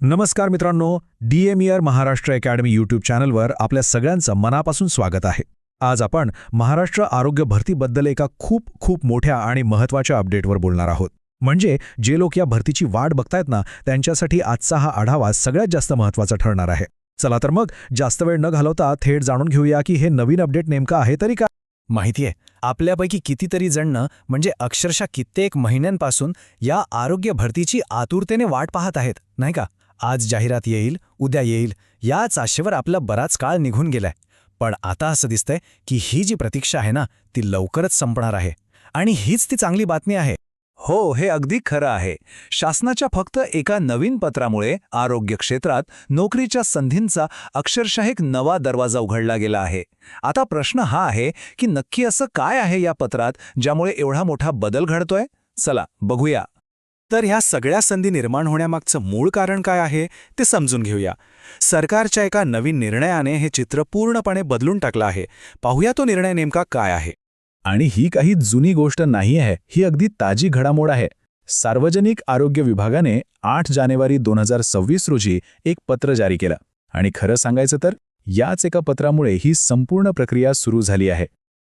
नमस्कार मित्रांनो, DMER Maharashtra academy YouTube चॅनलवर आपल्या सगळ्यांचं मनापासून स्वागत आहे. आज आपण महाराष्ट्र आरोग्य भरतीबद्दल एका खूप मोठ्या आणि महत्त्वाच्या अपडेटवर बोलणार आहोत. म्हणजे जे लोक या भरतीची वाट बघतायत ना, त्यांच्यासाठी आजचा हा आढावा सगळ्यात जास्त महत्त्वाचा ठरणार आहे. चला तर मग जास्त वेळ न घालवता थेट जाणून घेऊया की हे नवीन अपडेट नेमकं आहे तरी काय. माहितीये, आपल्यापैकी कितीतरी जणं म्हणजे अक्षरशः कित्येक महिन्यांपासून या आरोग्य भरतीची आतुरतेने वाट पाहत आहेत, नाही का? आज जाहिरात येईल, उद्या येईल, याच आशेवर आपला बराच काळ निघून गेलाय. पण आता असं दिसतंय की ही जी प्रतीक्षा आहे ना, ती लवकरच संपणार आहे. आणि हीच ती चांगली बातमी आहे. हो, हे अगदी खरं आहे. शासनाच्या फक्त एका नवीन पत्रामुळे आरोग्य क्षेत्रात नोकरीच्या संधींचा अक्षरशः एक नवा दरवाजा उघडला गेला आहे. आता प्रश्न हा आहे की नक्की असं काय आहे या पत्रात ज्यामुळे एवढा मोठा बदल घडतोय? चला बघूया. तर ह्या सगळ्या संधी निर्माण होण्यामागचं मूळ कारण काय आहे ते समजून घेऊया. सरकारच्या एका नवीन निर्णयाने हे चित्र पूर्णपणे बदलून टाकलं आहे. पाहूया तो निर्णय नेमका काय आहे. आणि ही काही जुनी गोष्ट नाही आहे, ही अगदी ताजी घडामोड आहे. सार्वजनिक आरोग्य विभागाने 8 जानेवारी 2026 रोजी एक पत्र जारी केलं. आणि खरं सांगायचं तर याच एका पत्रामुळे ही संपूर्ण प्रक्रिया सुरू झाली आहे.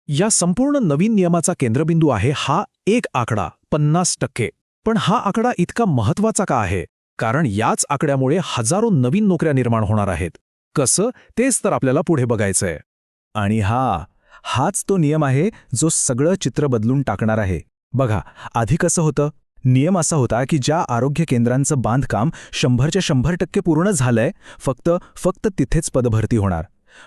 या संपूर्ण नवीन नियमाचा केंद्रबिंदू आहे हा एक आकडा 50%. पण हा आकडा इतका महत्त्वाचा का आहे? कारण याच आकड्यामुळे हजारो नवीन नोकऱ्या निर्माण होणार आहेत. कसं, तेच तर आपल्याला पुढे बघायचंय. आणि हाच तो नियम आहे जो सगळं चित्र बदलून टाकणार आहे. बघा, आधी कसं होतं? नियम असा होता की ज्या आरोग्य केंद्रांचं बांधकाम 100च्या 100% पूर्ण झालंय, फक्त तिथेच पदभरती होणार.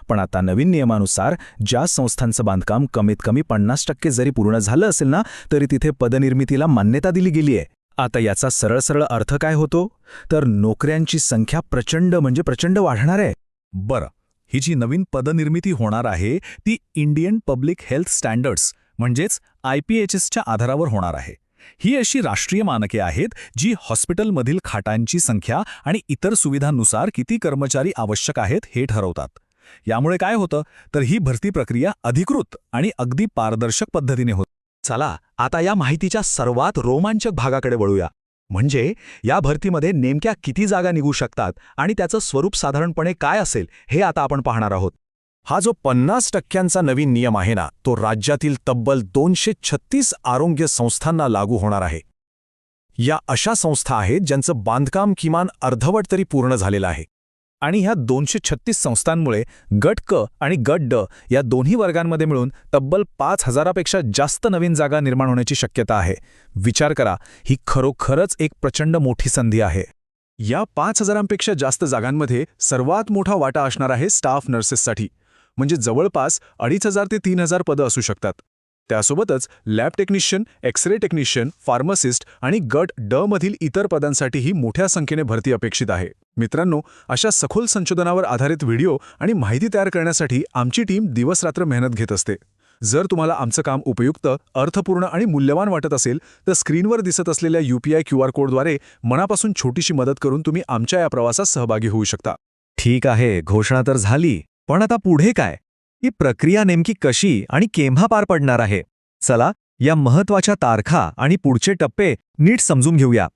पण आता नवीन नियमानुसार ज्या संस्थांचं बांधकाम कमीत कमी 50% जरी पूर्ण झालं असेल ना, तरी तिथे पदनिर्मितीला मान्यता दिली गेली आहे. आता याचा सरळ अर्थ काय होतो? तर नोकऱ्यांची संख्या प्रचंड वाढणार आहे. बरं, ही जी नवीन पदनिर्मिती होणार आहे ती इंडियन पब्लिक हेल्थ स्टँडर्ड्स म्हणजेच IPHSच्या आधारावर होणार आहे. ही अशी राष्ट्रीय मानके आहेत जी हॉस्पिटलमधील खाटांची संख्या आणि इतर सुविधांनुसार किती कर्मचारी आवश्यक आहेत हे ठरवतात. यामुळे काय होतं तर ही भरती प्रक्रिया अधिकृत आणि अगदी पारदर्शक पद्धतीने होते. चला आता या माहितीच्या सर्वात रोमांचक भागाकडे वळूया. म्हणजे या भरतीमध्ये नेमक्या किती जागा निघू शकतात आणि त्याचं स्वरूप साधारणपणे काय असेल हे आता आपण पाहणार आहोत. हा जो 50%चा नवीन नियम आहे ना, तो राज्यातील तब्बल 236 आरोग्य संस्थांना लागू होणार आहे. या अशा संस्था आहेत ज्यांचं बांधकाम किमान अर्धवट तरी पूर्ण झालेलं आहे. आणि ह्या 236 संस्थांमुळे गट क आणि गट ड या दोन्ही वर्गांमध्ये मिळून तब्बल 5000पेक्षा जास्त नवीन जागा निर्माण होण्याची शक्यता आहे. विचार करा, ही खरोखरच एक प्रचंड मोठी संधी आहे. या 5000पेक्षा जास्त जागांमध्ये सर्वात मोठा वाटा असणार आहे स्टाफ नर्सेससाठी. म्हणजे जवळपास 2500 ते 3000 पदं असू शकतात. त्यासोबतच lab technician, x ray technician, pharmacist आणि गट ड मधील इतर पदांसाठीही मोठ्या संख्येने भरती अपेक्षित आहे. मित्रांनो, अशा सखोल संशोधनावर आधारित व्हिडिओ आणि माहिती तयार करण्यासाठी आमची टीम दिवसरात्र मेहनत घेत असते. जर तुम्हाला आमचं काम उपयुक्त, अर्थपूर्ण आणि मूल्यवान वाटत असेल तर स्क्रीनवर दिसत असलेल्या UPI QR कोडद्वारे मनापासून छोटीशी मदत करून तुम्ही आमच्या या प्रवासात सहभागी होऊ शकता. ठीक आहे, घोषणा तर झाली, पण आता पुढे काय? ही प्रक्रिया नेमकी कशी आणि केव्हा पार पडणार आहे? चला या महत्त्वाच्या तारखा आणि पुढचे टप्पे नीट समजून घेऊया.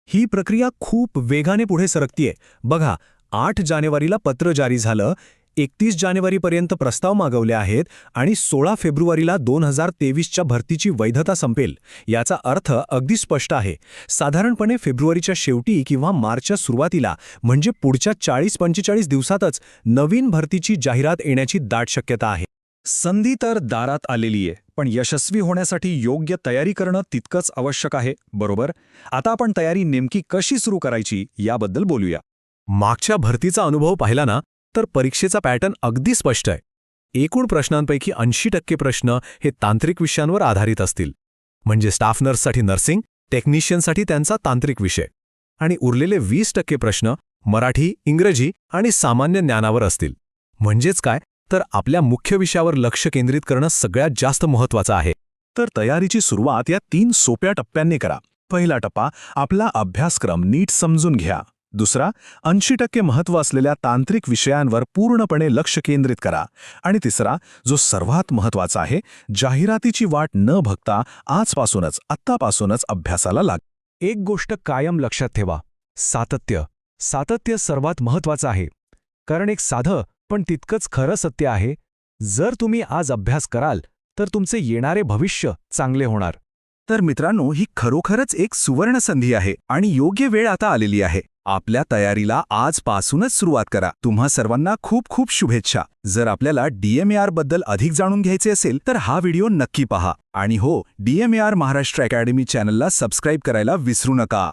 ही प्रक्रिया खूप वेगाने पुढे सरकतीये. बघा, 8 जानेवारीला पत्र जारी झालं, 31 जानेवारीपर्यंत प्रस्ताव मागवले आहेत आणि 16 फेब्रुवारीला 2023च्या भरतीची वैधता संपेल. याचा अर्थ अगदी स्पष्ट आहे. साधारणपणे फेब्रुवारीच्या शेवटी किंवा मार्चच्या सुरुवातीला, म्हणजे पुढच्या 40-45 दिवसातच नवीन भरतीची जाहिरात येण्याची दाट शक्यता आहे. संधी तर दारात आलेली आहे, पण यशस्वी होण्यासाठी योग्य तयारी करणं तितकंच आवश्यक आहे, बरोबर? आता आपण तयारी नेमकी कशी सुरू करायची याबद्दल बोलूया. मागच्या भरतीचा अनुभव पाहिला ना, तर परीक्षेचा पॅटर्न अगदी स्पष्ट आहे. एकूण प्रश्नांपैकी 80% प्रश्न हे तांत्रिक विषयांवर आधारित असतील. म्हणजे स्टाफ नर्ससाठी नर्सिंग, टेक्निशियनसाठी त्यांचा तांत्रिक विषय. आणि उरलेले 20% प्रश्न मराठी, इंग्रजी आणि सामान्य ज्ञानावर असतील. म्हणजेच काय, तर आपल्या मुख्य विषयावर लक्ष केंद्रित करणं सगळ्यात जास्त महत्त्वाचं आहे. तर तयारीची सुरुवात या 3 सोप्या टप्प्यांनी करा. पहिला टप्पा, आपला अभ्यासक्रम नीट समजून घ्या. दुसरा, 80% महत्त्व असलेल्या तांत्रिक विषयांवर पूर्णपणे लक्ष केंद्रित करा. आणि तिसरा, जो सर्वात महत्त्वाचा आहे, जाहिरातीची वाट न बघता आत्तापासूनच अभ्यासाला लागा. एक गोष्ट कायम लक्षात ठेवा, सातत्य. सातत्य सर्वात महत्त्वाचं आहे, कारण एक साधं पण तितकंच खरं सत्य आहे, जर तुम्ही आज अभ्यास कराल तर तुमचे येणारे भविष्य चांगले होणार. तर मित्रांनो, ही खरोखरच एक सुवर्ण संधी आहे आणि योग्य वेळ आता आलेली आहे. आपल्या तयारीला आजपासूनच सुरुवात करा. तुम्हा सर्वांना खूप खूप शुभेच्छा. जर आपल्याला DMAR बद्दल अधिक जाणून घ्यायचे असेल तर हा व्हिडिओ नक्की पहा. आणि हो, DMAR महाराष्ट्र अकॅडमी चॅनलला सबस्क्राईब करायला विसरू नका.